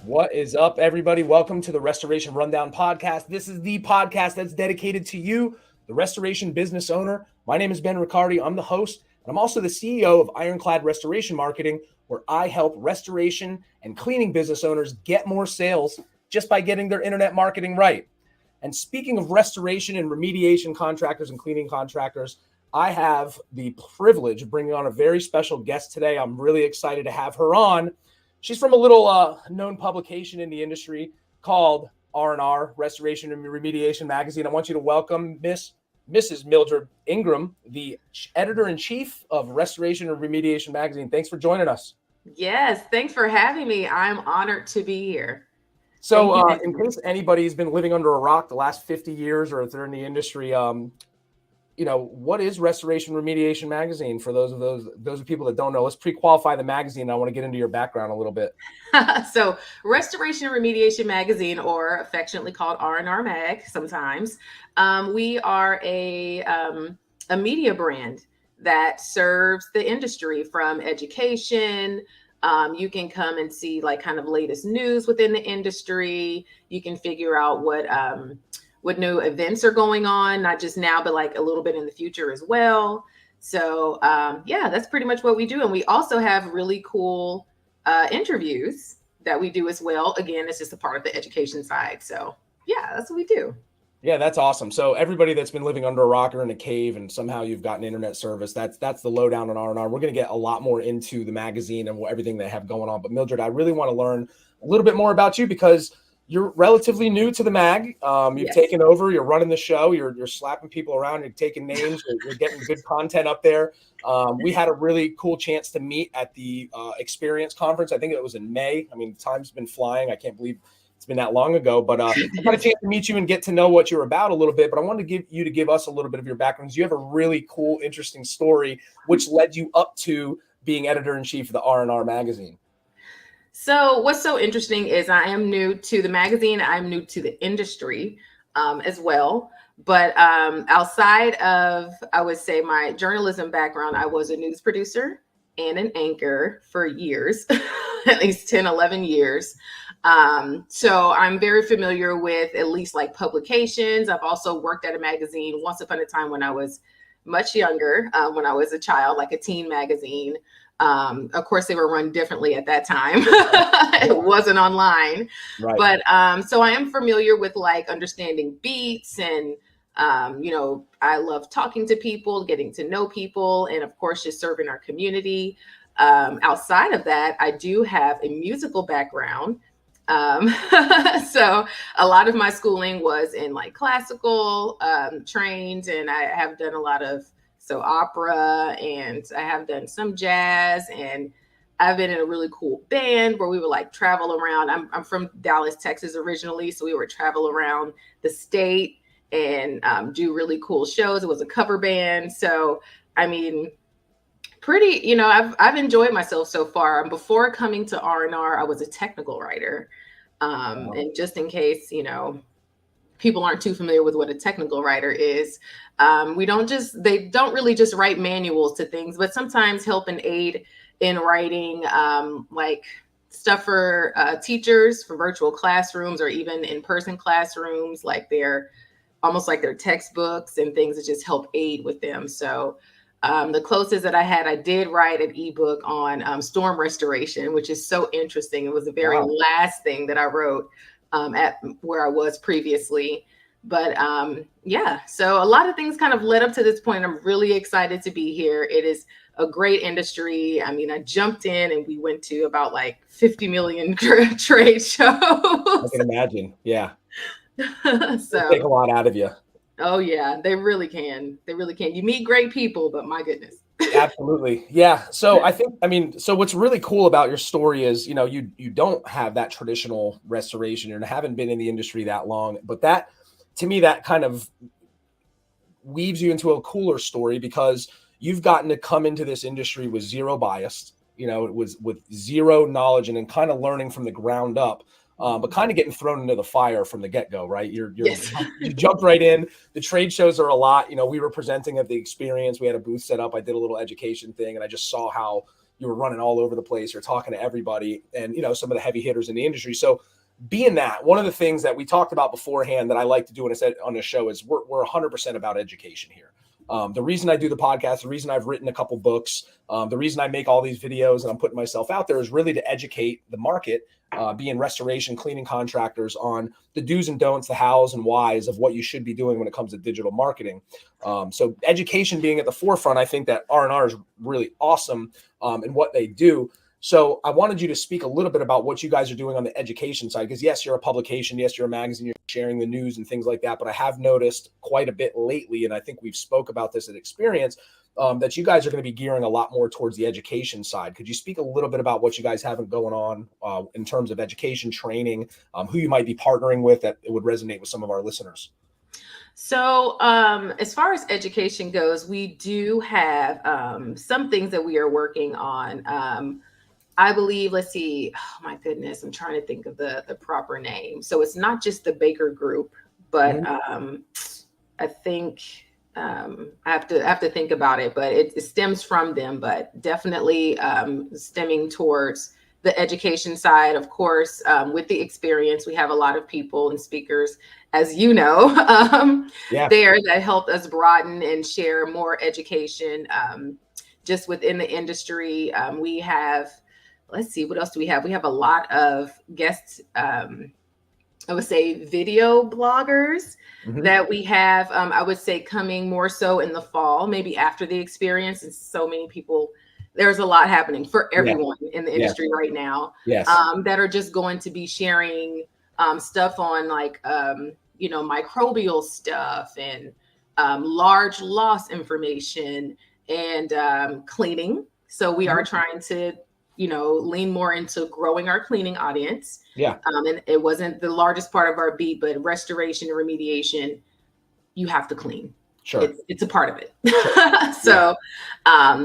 What is up, everybody? Welcome to the Restoration Rundown podcast. This is the podcast that's dedicated to you, the restoration business owner. My name is Ben Riccardi. I'm the host, and I'm also the CEO of Ironclad Restoration Marketing, where I help restoration and cleaning business owners get more sales just by getting their internet marketing right. And speaking of restoration and remediation contractors and cleaning contractors, I have the privilege of bringing on a very special guest today. I'm really excited to have her on. She's from a little known publication in the industry called R&R, Restoration and Remediation Magazine. I want you to welcome Mrs. Myldred Ingram, the editor-in-chief of Restoration and Remediation Magazine. Thanks for joining us. Yes, thanks for having me. I'm honored to be here. So in case anybody's been living under a rock the last 50 years, or if they're in the industry, what is Restoration Remediation Magazine for those people that don't know? Let's pre-qualify the magazine. I want to get into your background a little bit. So Restoration Remediation Magazine, or affectionately called R&R Mag sometimes, we are a media brand that serves the industry from education. You can come and see like kind of latest news within the industry. You can figure out what new events are going on, not just now, but like a little bit in the future as well. So that's pretty much what we do. And we also have really cool interviews that we do as well. Again, it's just a part of the education side. So yeah, that's what we do. Yeah, that's awesome. So everybody that's been living under a rock or in a cave and somehow you've gotten internet service, that's the lowdown on R&R. We're going to get a lot more into the magazine and everything they have going on. But Myldred, I really want to learn a little bit more about you because you're relatively new to the mag. You've taken over. You're running the show. You're slapping people around. You're taking names. You're getting good content up there. We had a really cool chance to meet at the Experience Conference. I think it was in May. I mean, time's been flying. I can't believe it's been that long ago. But I got a chance to meet you and get to know what you're about a little bit. But I wanted to give us a little bit of your background. You have a really cool, interesting story, which led you up to being editor-in-chief of the R&R magazine. So what's so interesting is I am new to the magazine. I'm new to the industry as well. But outside of, I would say, my journalism background, I was a news producer and an anchor for years, at least 10, 11 years. So I'm very familiar with at least like publications. I've also worked at a magazine once upon a time when I was much younger, when I was a child, like a teen magazine. Of course, they were run differently at that time. It wasn't online. Right. But so I am familiar with like understanding beats and, I love talking to people, getting to know people, and of course, just serving our community. Outside of that, I do have a musical background. So a lot of my schooling was in like classical trained, and I have done a lot of opera, and I have done some jazz, and I've been in a really cool band where we would like travel around. I'm from Dallas, Texas originally. So we would travel around the state and do really cool shows. It was a cover band. So, I mean, pretty, I've enjoyed myself so far. Before coming to R&R, I was a technical writer. And just in case, people aren't too familiar with what a technical writer is. They don't really just write manuals to things, but sometimes help and aid in writing like stuff for teachers for virtual classrooms or even in-person classrooms, like they're almost like their textbooks and things that just help aid with them. So the closest that I did write an ebook on storm restoration, which is so interesting. It was the very last thing that I wrote at where I was previously. But so a lot of things kind of led up to this point. I'm really excited to be here. It is a great industry. I mean, I jumped in and we went to about like 50 million trade shows. I can imagine. Yeah. So they take a lot out of you. Oh yeah, they really can. They really can. You meet great people, but my goodness. Absolutely. Yeah. So so what's really cool about your story is, you don't have that traditional restoration and haven't been in the industry that long, but that, to me, that kind of weaves you into a cooler story because you've gotten to come into this industry with zero bias. It was with zero knowledge and then kind of learning from the ground up but kind of getting thrown into the fire from the get-go, right? Yes. You jumped right in. The trade shows are a lot. We were presenting at the Experience. We had a booth set up. I did a little education thing, and I just saw how you were running all over the place. You're talking to everybody, and some of the heavy hitters in the industry. So being that, one of the things that we talked about beforehand that I like to do, and I said on the show, is we're 100% about education here. The reason I do the podcast, the reason I've written a couple books, the reason I make all these videos and I'm putting myself out there is really to educate the market, being restoration, cleaning contractors, on the do's and don'ts, the hows and whys of what you should be doing when it comes to digital marketing. So education being at the forefront, I think that R&R is really awesome in what they do. So I wanted you to speak a little bit about what you guys are doing on the education side, because yes, you're a publication, yes, you're a magazine, you're sharing the news and things like that. But I have noticed quite a bit lately, and I think we've spoke about this at Experience, that you guys are going to be gearing a lot more towards the education side. Could you speak a little bit about what you guys have going on in terms of education training, who you might be partnering with that it would resonate with some of our listeners? So as far as education goes, we do have some things that we are working on. I believe, let's see, oh my goodness, I'm trying to think of the proper name. So it's not just the Baker Group, but I think I have to think about it, but it stems from them, but definitely stemming towards the education side. Of course, with the Experience, we have a lot of people and speakers, as you know, there that helped us broaden and share more education just within the industry. We have, let's see, what else do we have? We have a lot of guests, I would say video bloggers that we have, I would say coming more so in the fall, maybe after the Experience. And so many people, there's a lot happening for everyone in the industry right now that are just going to be sharing stuff on like, microbial stuff and large loss information and cleaning. So we are trying to lean more into growing our cleaning audience. And it wasn't the largest part of our beat, but restoration and remediation, you have to clean. Sure. It's a part of it. So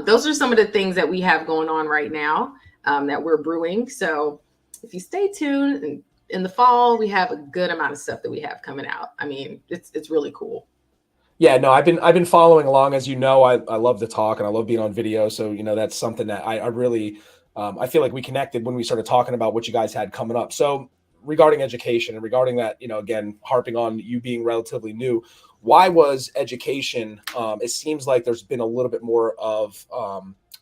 those are some of the things that we have going on right now that we're brewing. So if you stay tuned, and in the fall, we have a good amount of stuff that we have coming out. I mean, it's really cool. Yeah, no, I've been following along. As you know, I love to talk and I love being on video. So, that's something that I really, I feel like we connected when we started talking about what you guys had coming up. So regarding education and regarding that, again, harping on you being relatively new, why was education, it seems like there's been a little bit more of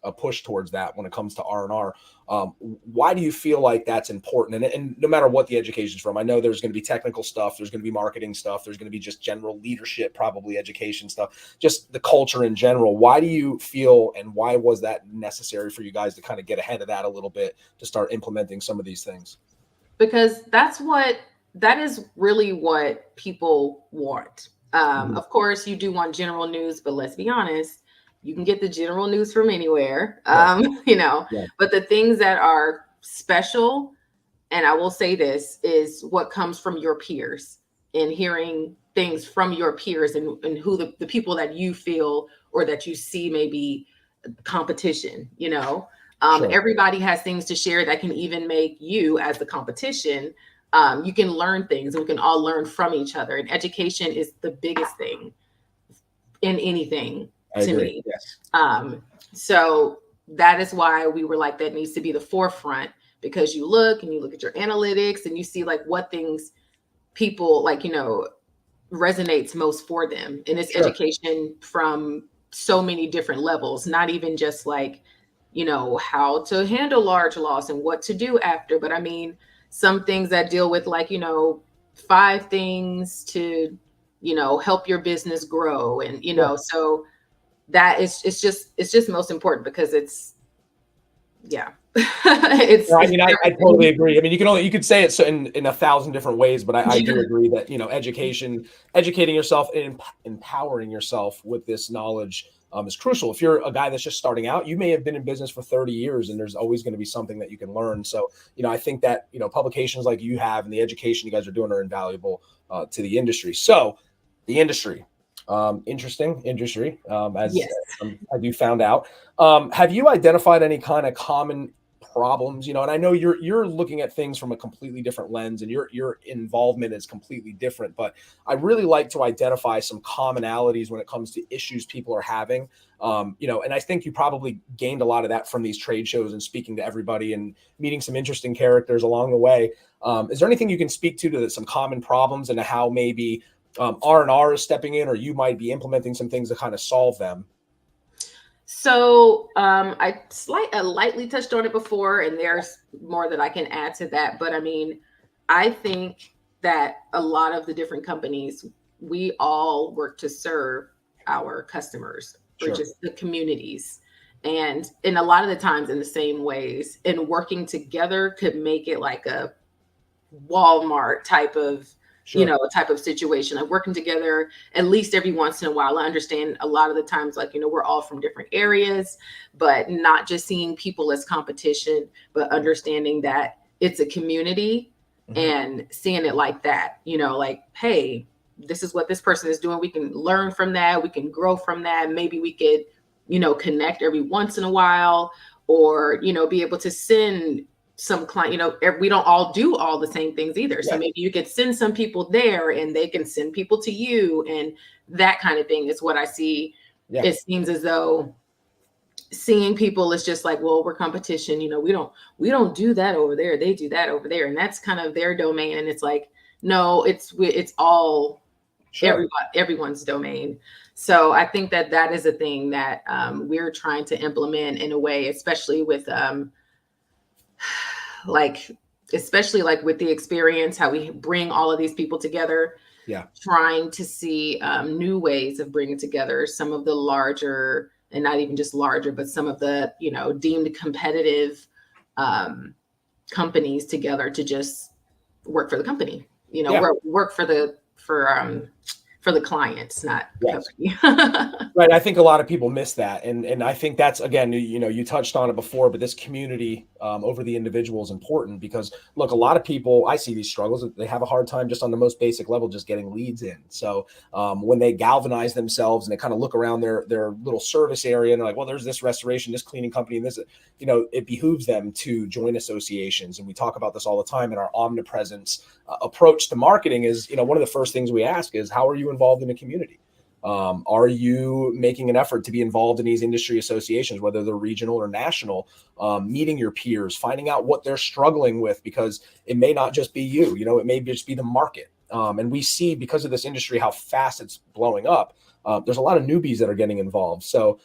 a push towards that when it comes to R&R. Why do you feel like that's important? And no matter what the education is from, I know there's going to be technical stuff, there's going to be marketing stuff, there's going to be just general leadership, probably education stuff, just the culture in general. Why do you feel, and why was that necessary for you guys to kind of get ahead of that a little bit to start implementing some of these things? Because that is really what people want. Of course, you do want general news, but let's be honest, you can get the general news from anywhere, but the things that are special, and I will say this, is what comes from your peers and hearing things from your peers and who the people that you feel or that you see maybe competition, everybody has things to share that can even make you as the competition. You can learn things and we can all learn from each other. And education is the biggest thing in anything. I agree. Me. Yes. So that is why we were like, that needs to be the forefront, because you look at your analytics and you see like what things people resonates most for them. And it's education from so many different levels, not even just like, how to handle large loss and what to do after. But I mean, some things that deal with like, 5 things to, help your business grow. And, so that it's just most important because it's I totally agree. I mean, you could say it in 1,000 different ways, but I do agree that, educating yourself and empowering yourself with this knowledge is crucial. If you're a guy that's just starting out, you may have been in business for 30 years and there's always going to be something that you can learn. So, I think that, publications like you have and the education you guys are doing are invaluable to the industry. So the industry, interesting industry, as I do found out. Have you identified any kind of common problems, and I know you're looking at things from a completely different lens, and your involvement is completely different, but I really like to identify some commonalities when it comes to issues people are having. And I think you probably gained a lot of that from these trade shows and speaking to everybody and meeting some interesting characters along the way. Is there anything you can speak to some common problems and how maybe R&R is stepping in, or you might be implementing some things to kind of solve them? So I lightly touched on it before, and there's more that I can add to that. But I mean, I think that a lot of the different companies, we all work to serve our customers or Sure. just the communities. And in a lot of the times in the same ways, and working together could make it like a Walmart type of Sure. type of situation, like working together at least every once in a while. I understand a lot of the times, like, we're all from different areas, but not just seeing people as competition, but understanding that it's a community and seeing it like that, like, hey, this is what this person is doing. We can learn from that. We can grow from that. Maybe we could, connect every once in a while, or, be able to send some client, we don't all do all the same things either. So maybe you could send some people there and they can send people to you, and that kind of thing is what I see. Yeah. It seems as though seeing people is just like, well, we're competition. We don't do that over there. They do that over there. And that's kind of their domain. And it's like, no, it's all everyone's domain. So I think that is a thing that we're trying to implement in a way, especially with especially with the experience, how we bring all of these people together, trying to see new ways of bringing together some of the larger, and not even just larger, but some of the, deemed competitive companies together to just work for the company, work for the clients, not company. Right. I think a lot of people miss that. And I think that's, again, you touched on it before, but this community over the individual is important because, look, a lot of people, I see these struggles. They have a hard time just on the most basic level, just getting leads in. So when they galvanize themselves and they kind of look around their little service area and they're like, well, there's this restoration, this cleaning company, and this, it behooves them to join associations. And we talk about this all the time in our omnipresence approach to marketing is, one of the first things we ask is, how are you involved in the community? Are you making an effort to be involved in these industry associations, whether they're regional or national, meeting your peers, finding out what they're struggling with, because it may not just be you, it may just be the market. And we see, because of this industry, how fast it's blowing up. There's a lot of newbies that are getting involved. So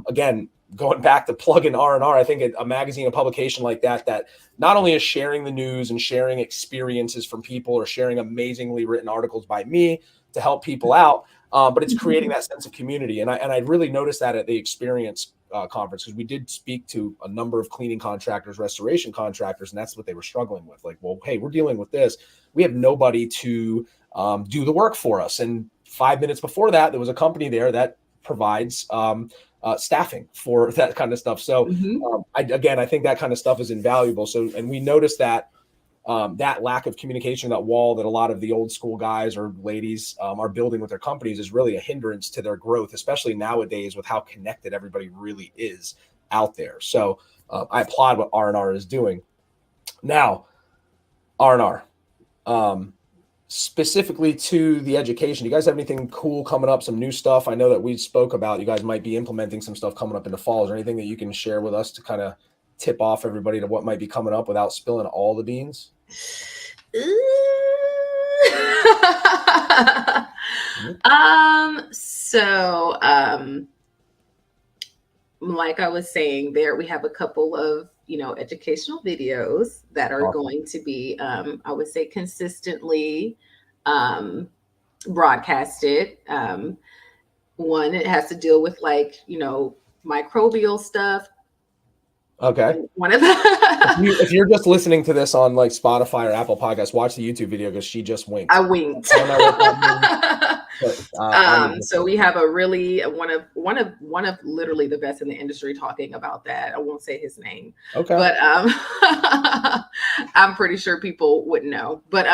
again, going back to plug in R&R, I think a magazine, a publication like that not only is sharing the news and sharing experiences from people or sharing amazingly written articles by me to help people out, but it's creating that sense of community. And I really noticed that at the Experience conference, because we did speak to a number of cleaning contractors, restoration contractors, and that's what they were struggling with. Like, well, hey, we're dealing with this. We have nobody to do the work for us. And 5 minutes before that, there was a company there that provides staffing for that kind of stuff. So I think that kind of stuff is invaluable. So, and we noticed that that lack of communication, that wall that a lot of the old school guys or ladies are building with their companies is really a hindrance to their growth, especially nowadays with how connected everybody really is out there. So I applaud what R&R is doing. Now, R&R, specifically to the education, do you guys have anything cool coming up, some new stuff? I know that we spoke about you guys might be implementing some stuff coming up in the fall. Is there anything that you can share with us to kind of tip off everybody to what might be coming up without spilling all the beans? Like I was saying, there we have a couple of educational videos that are going to be I would say consistently broadcasted. One, it has to deal with microbial stuff. Okay. One of the if you're just listening to this on like Spotify or Apple Podcasts, watch the YouTube video because she just winked. I winked. I don't know what that means, but, so we have a really one of literally the best in the industry talking about that. I won't say his name. Okay. But I'm pretty sure people wouldn't know. But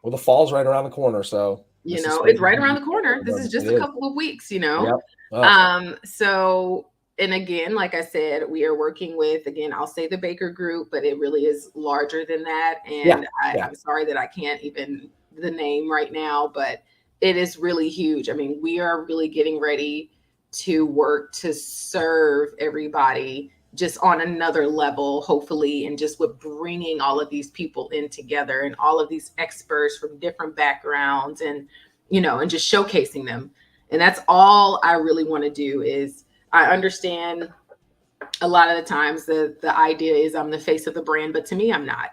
well, the fall's right around the corner, so it's right around the corner. This is just a couple of weeks, Yep. So and again, like I said, we are working with, again, I'll say the Baker Group, but it really is larger than that. Yeah. And Yeah. I'm sorry that I can't even the name right now, but it is really huge. I mean, we are really getting ready to work to serve everybody just on another level, hopefully, and just with bringing all of these people in together and all of these experts from different backgrounds and, and just showcasing them. And that's all I really want to do. Is I understand a lot of the times the idea is I'm the face of the brand, but to me, I'm not.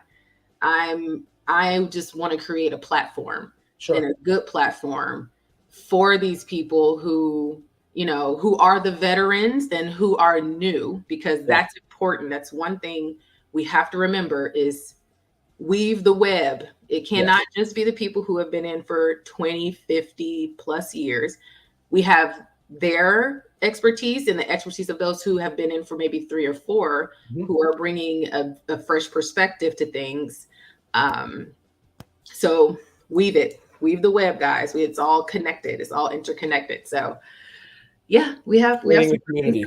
I just want to create a platform, and a good platform for these people who, who are the veterans and who are new, because that's important. That's one thing we have to remember is weave the web. It cannot just be the people who have been in for 20, 50 plus years. We have their expertise and the expertise of those who have been in for maybe 3 or 4, who are bringing a fresh perspective to things. So weave the web, guys. It's all connected. It's all interconnected. So yeah, we have Creating the community,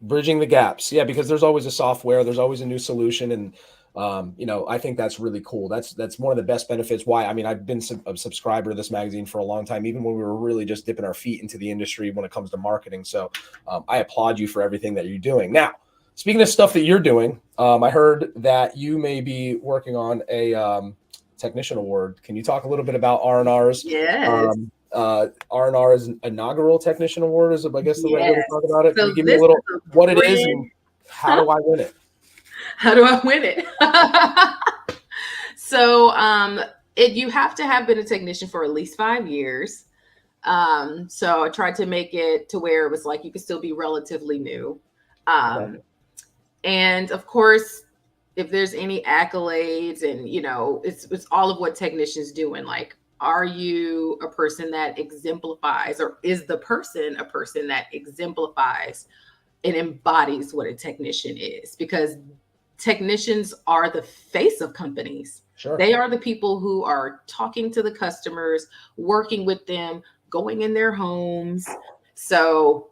bridging the gaps. Yeah, because there's always a software, there's always a new solution, and I think that's really cool. That's one of the best benefits. Why? I mean, I've been a subscriber to this magazine for a long time, even when we were really just dipping our feet into the industry when it comes to marketing. So I applaud you for everything that you're doing. Now, speaking of stuff that you're doing, I heard that you may be working on a technician award. Can you talk a little bit about R&R's? Yes. R&R's inaugural technician award is, I guess, the right way to talk about it. So can you give me a little what it is and how do I win it? How do I win it? So you have to have been a technician for at least 5 years. So I tried to make it to where it was like you could still be relatively new. And of course, if there's any accolades and, it's all of what technicians do. And like, are you a person that exemplifies, or is the person a person that exemplifies and embodies what a technician is? Because technicians are the face of companies. Sure. They are the people who are talking to the customers, working with them, going in their homes. So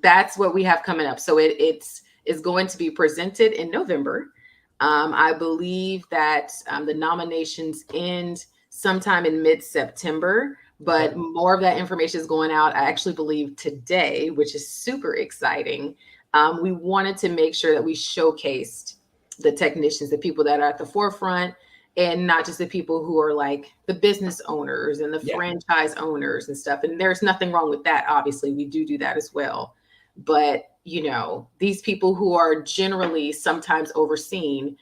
that's what we have coming up. So it's going to be presented in November. I believe that the nominations end sometime in mid-September, but more of that information is going out, I actually believe, today, which is super exciting. We wanted to make sure that we showcased the technicians, the people that are at the forefront, and not just the people who are like the business owners and the franchise owners and stuff. And there's nothing wrong with that. Obviously, we do that as well. But, these people who are generally sometimes overseen,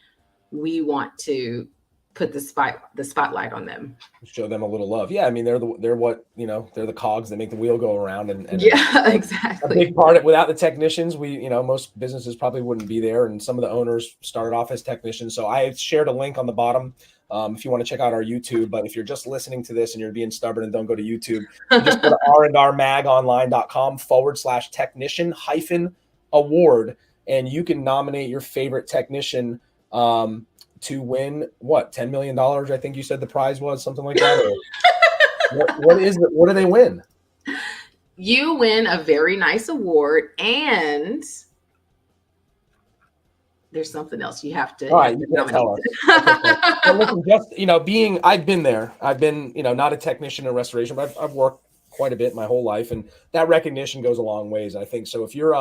we want to put the spotlight on them. Show them a little love. Yeah, I mean, they're what, they're the cogs that make the wheel go around. And exactly. A big part of it. Without the technicians, most businesses probably wouldn't be there. And some of the owners started off as technicians. So I shared a link on the bottom if you want to check out our YouTube. But if you're just listening to this and you're being stubborn and don't go to YouTube, just go to randrmagonline.com/technician-award, and you can nominate your favorite technician to win $10 million. I think you said the prize was something like that. What is it? What do they win? You win a very nice award, and there's something else you have to. All right, you can tell us. But listen, just I've been there. I've been not a technician in restoration, but I've worked quite a bit my whole life, and that recognition goes a long ways. I think so. If you're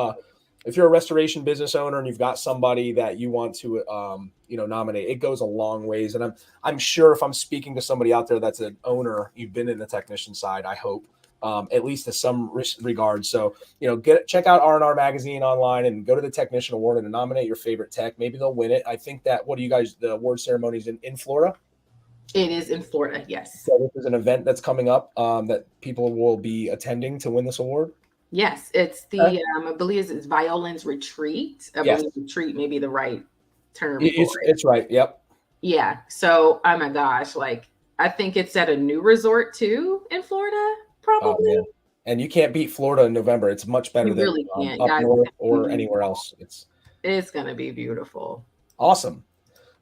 a restoration business owner and you've got somebody that you want to nominate, it goes a long ways. And I'm sure if I'm speaking to somebody out there that's an owner, you've been in the technician side, I hope, at least to some regard. So, check out R&R Magazine online and go to the Technician Award and nominate your favorite tech. Maybe they'll win it. I think that, the award ceremony is in Florida? It is in Florida, yes. So this is an event that's coming up that people will be attending to win this award? Yes, it's the, I believe it's Violin's Retreat. I believe retreat may be the right term. It's right. Yep. Yeah. So, oh my gosh, I think it's at a new resort too in Florida, probably. Oh, and you can't beat Florida in November. It's much better than really can't, up guys, north or anywhere else. It's going to be beautiful. Awesome.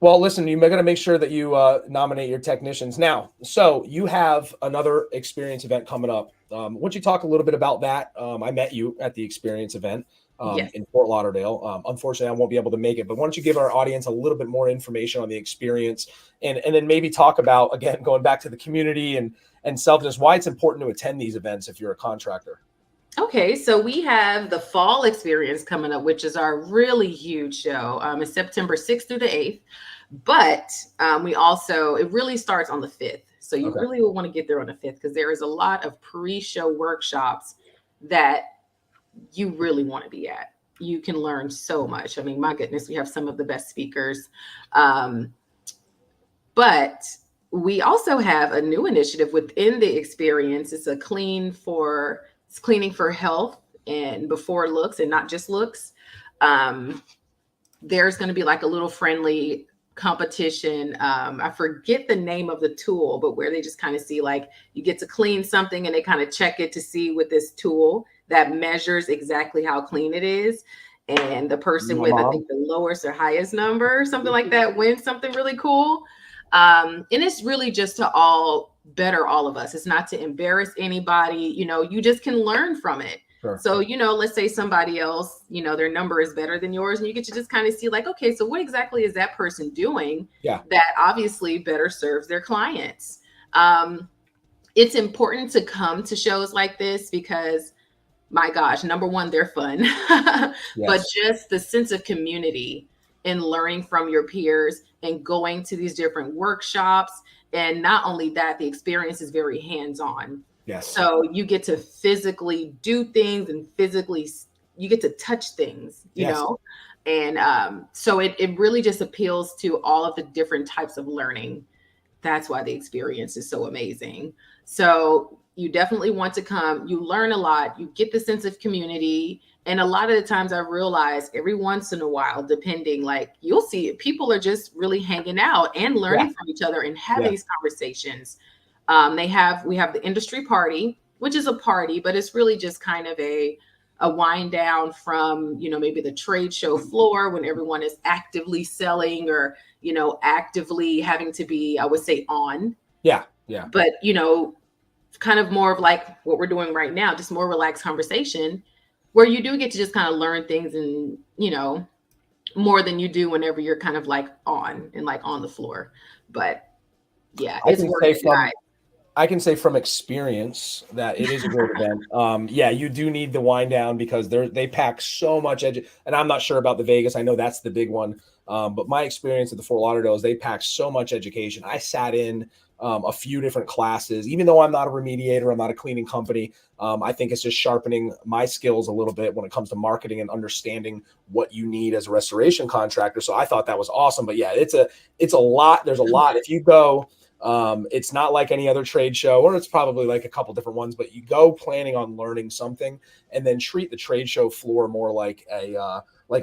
Well, listen, you got to make sure that you nominate your technicians. Now, so you have another experience event coming up. Why don't you talk a little bit about that? I met you at the experience event. Yes. in Fort Lauderdale. Unfortunately, I won't be able to make it, but why don't you give our audience a little bit more information on the experience, and then maybe talk about, again, going back to the community and selfness, why it's important to attend these events if you're a contractor. Okay, so we have the fall experience coming up, which is our really huge show. It's September 6th through the 8th. But we also, it really starts on the 5th. So you really will want to get there on the 5th because there is a lot of pre-show workshops that you really want to be at. You can learn so much. I mean, my goodness, we have some of the best speakers. But we also have a new initiative within the experience. It's cleaning for health and before looks and not just looks. There's going to be like a little friendly competition. I forget the name of the tool, but where they just kind of see, like, you get to clean something and they kind of check it to see with this tool that measures exactly how clean it is. And the person with, I think, the lowest or highest number, something like that, wins something really cool. And it's really just to better all of us. It's not to embarrass anybody. You just can learn from it. Sure. So, let's say somebody else, their number is better than yours, and you get to just kind of see, like, okay, so what exactly is that person doing that obviously better serves their clients? It's important to come to shows like this because, my gosh, number one, they're fun, but just the sense of community and learning from your peers and going to these different workshops. And not only that, the experience is very hands-on. Yes. So you get to physically do things and you get to touch things, you know? And so it really just appeals to all of the different types of learning. That's why the experience is so amazing. So you definitely want to come. You learn a lot. You get the sense of community. And a lot of the times I realize every once in a while, depending, like, you'll see it, people are just really hanging out and learning from each other and having these conversations. We have the industry party, which is a party, but it's really just kind of a wind down from, maybe the trade show floor when everyone is actively selling or, actively having to be, I would say, on. Yeah. Yeah. But, kind of more of like what we're doing right now, just more relaxed conversation where you do get to just kind of learn things and, more than you do whenever you're kind of like on the floor. But yeah, it's worth it. I can say from experience that it is a great event. You do need the wind down because they pack so much and I'm not sure about the Vegas. I know that's the big one. But my experience at the Fort Lauderdale is they pack so much education. I sat in a few different classes, even though I'm not a remediator, I'm not a cleaning company. I think it's just sharpening my skills a little bit when it comes to marketing and understanding what you need as a restoration contractor. So I thought that was awesome. But yeah, it's a lot. There's a lot. If you go, it's not like any other trade show, or it's probably like a couple different ones, but you go planning on learning something and then treat the trade show floor more like an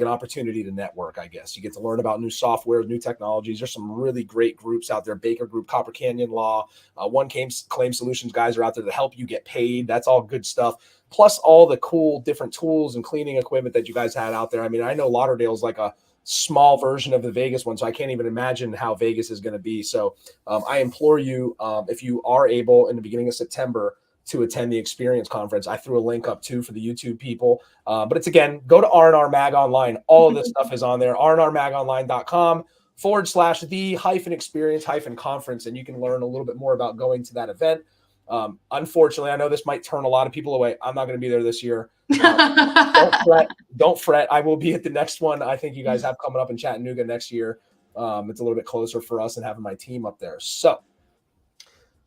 opportunity to network, I guess. You get to learn about new software, new technologies. There's some really great groups out there. Baker Group, Copper Canyon Law, Claim Solutions guys are out there to help you get paid. That's all good stuff. Plus all the cool different tools and cleaning equipment that you guys had out there. I mean, I know Lauderdale's like a small version of the Vegas one, so I can't even imagine how Vegas is going to be. So I implore you, if you are able in the beginning of September to attend the Experience Conference. I threw a link up too for the YouTube people. But it's, again, go to R&R Mag Online. All of this stuff is on there. rnrmagonline.com/the-experience-conference, and you can learn a little bit more about going to that event. Unfortunately, I know this might turn a lot of people away. I'm not going to be there this year. Don't fret. I will be at the next one. I think you guys have coming up in Chattanooga next year. It's a little bit closer for us and having my team up there. So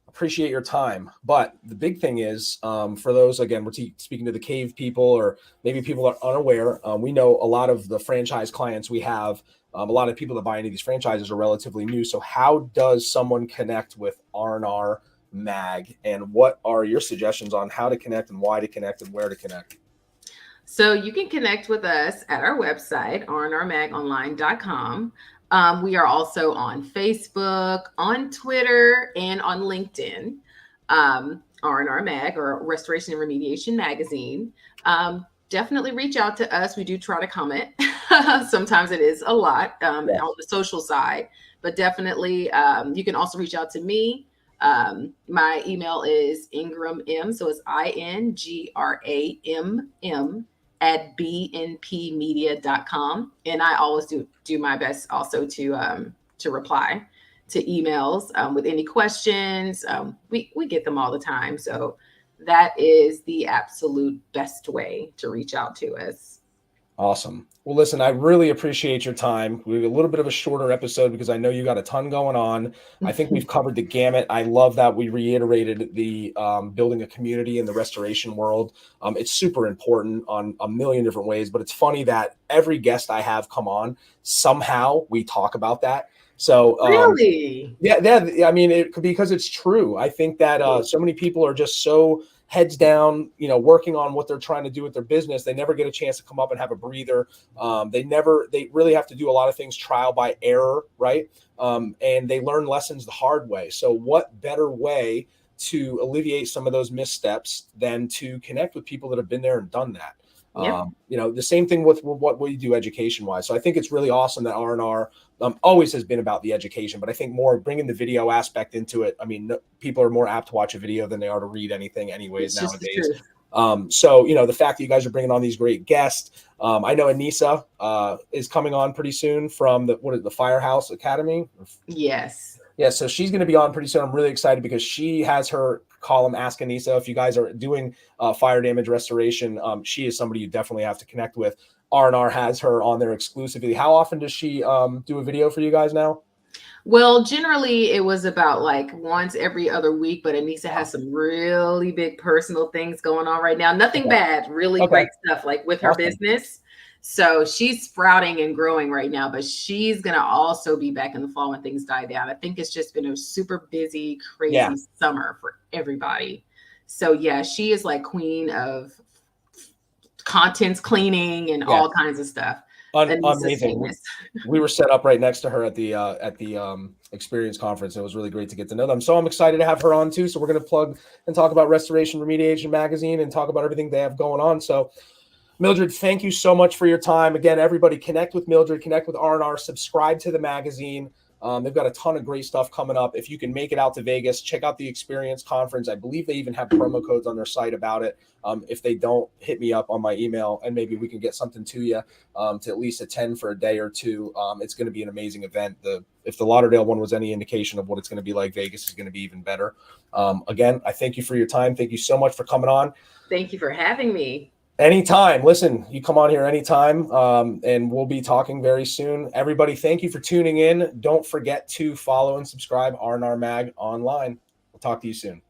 appreciate your time. But the big thing is, for those, again, we're speaking to the cave people, or maybe people are unaware. We know a lot of the franchise clients we have, a lot of people that buy into these franchises are relatively new. So how does someone connect with R&R Mag, and what are your suggestions on how to connect and why to connect and where to connect? So you can connect with us at our website, rnrmagonline.com. We are also on Facebook, on Twitter, and on LinkedIn. R&R Mag, or Restoration and Remediation Magazine. Definitely reach out to us. We do try to comment. Sometimes it is a lot on the social side, but definitely you can also reach out to me. My email is Ingram M, so it's INGRAMM at bnpmedia.com. And I always do my best also to reply to emails with any questions. We get them all the time. So that is the absolute best way to reach out to us. Awesome. Well, listen, I really appreciate your time. We have a little bit of a shorter episode because I know you got a ton going on. I think we've covered the gamut. I love that we reiterated the building a community in the restoration world. It's super important on a million different ways, but it's funny that every guest I have come on, somehow we talk about that. So Really? yeah. I mean, because it's true. I think that so many people are just so heads down, working on what they're trying to do with their business. They never get a chance to come up and have a breather. They really have to do a lot of things trial by error, right? And they learn lessons the hard way. So what better way to alleviate some of those missteps than to connect with people that have been there and done that? Yep. The same thing with what we do education wise. So I think it's really awesome that R&R always has been about the education, but I think more bringing the video aspect into it. I mean, people are more apt to watch a video than they are to read anything anyways It's just the nowadays. truth. So, the fact that you guys are bringing on these great guests, I know Anissa is coming on pretty soon from the Firehouse Academy. Yes. Yeah, so she's going to be on pretty soon. I'm really excited because she has her column, Ask Anissa. If you guys are doing fire damage restoration, she is somebody you definitely have to connect with. R&R has her on there exclusively. How often does she do a video for you guys now? Well, generally it was about like once every other week, but Anissa has some really big personal things going on right now. Nothing bad, really great stuff like with her business. So she's sprouting and growing right now, but she's going to also be back in the fall when things die down. I think it's just been a super busy, crazy summer for everybody. So yeah, she is like queen of contents cleaning and all kinds of stuff. Amazing. We were set up right next to her at the experience conference. It was really great to get to know them. So I'm excited to have her on too. So we're going to plug and talk about Restoration Remediation Magazine and talk about everything they have going on. So Myldred, thank you so much for your time. Again, everybody connect with Myldred, connect with R&R, subscribe to the magazine. They've got a ton of great stuff coming up. If you can make it out to Vegas, check out the Experience Conference. I believe they even have promo codes on their site about it. If they don't, hit me up on my email, and maybe we can get something to you to at least attend for a day or two. It's going to be an amazing event. If the Lauderdale one was any indication of what it's going to be like, Vegas is going to be even better. Again, I thank you for your time. Thank you so much for coming on. Thank you for having me. Anytime. Listen, you come on here anytime, and we'll be talking very soon. Everybody, thank you for tuning in. Don't forget to follow and subscribe R&R Mag online. We'll talk to you soon.